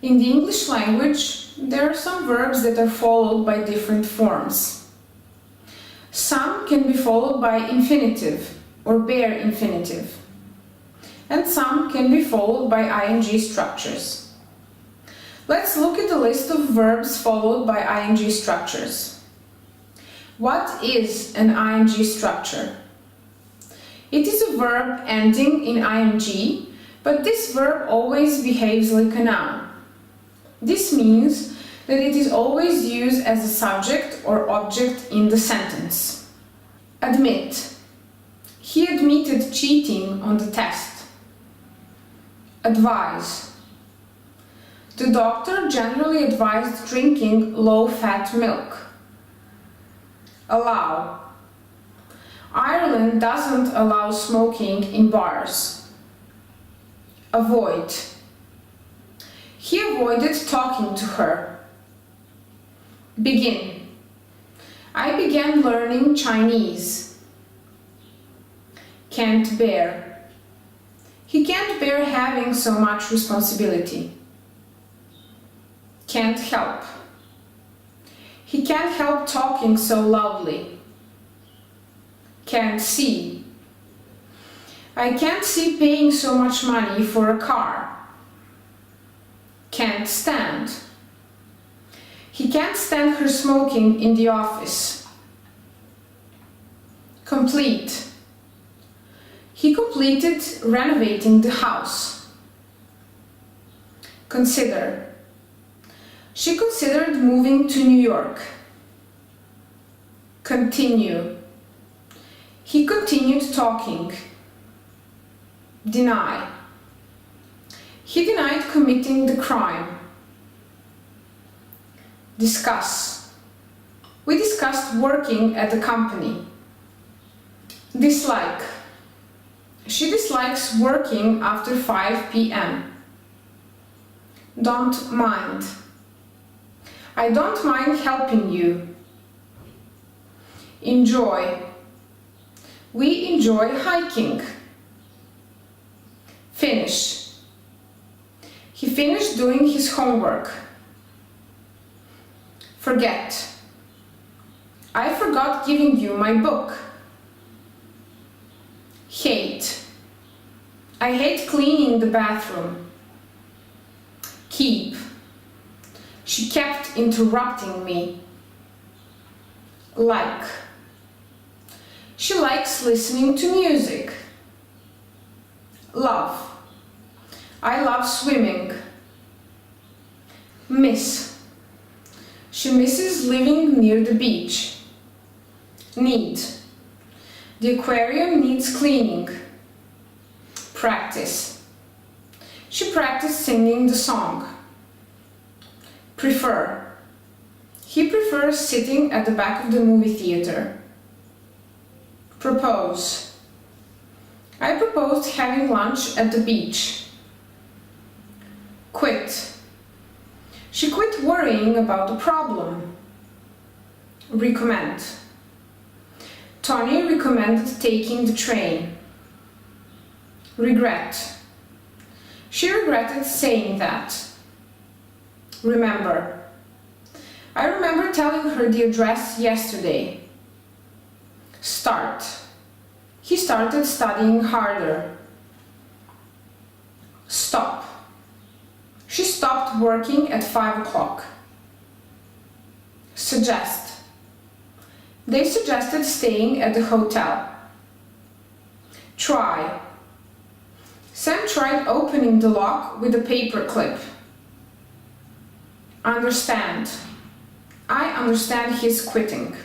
In the English language, there are some verbs that are followed by different forms. Some can be followed by infinitive or bare infinitive, and some can be followed by ing structures. Let's look at the list of verbs followed by ing structures. What is an ing structure? It is a verb ending in ing, but this verb always behaves like a noun. This means that it is always used as a subject or object in the sentence. Admit. He admitted cheating on the test. Advise. The doctor generally advised drinking low-fat milk. Allow. Ireland doesn't allow smoking in bars. Avoid. He avoided talking to her. Begin. I began learning Chinese. Can't bear. He can't bear having so much responsibility. Can't help. He can't help talking so loudly. Can't see. I can't see paying so much money for a car. Can't stand. He can't stand her smoking in the office. Complete. He completed renovating the house. Consider. She considered moving to New York. Continue. He continued talking. Deny. He denied committing the crime. Discuss. We discussed working at the company. Dislike. She dislikes working after 5 p.m. Don't mind. I don't mind helping you. Enjoy. We enjoy hiking. Finish. He finished doing his homework. Forget. I forgot giving you my book. Hate. I hate cleaning the bathroom. Keep. She kept interrupting me. Like. She likes listening to music. Love. I love swimming. Miss. She misses living near the beach. Need. The aquarium needs cleaning. Practice. She practiced singing the song. Prefer. He prefers sitting at the back of the movie theater. Propose. I proposed having lunch at the beach. Quit. She quit worrying about the problem. Recommend. Tony recommended taking the train. Regret. She regretted saying that. Remember. I remember telling her the address yesterday. Start. He started studying harder. Stop. She stopped working at 5 o'clock. Suggest. They suggested staying at the hotel. Try. Sam tried opening the lock with a paper clip. Understand. I understand he's quitting.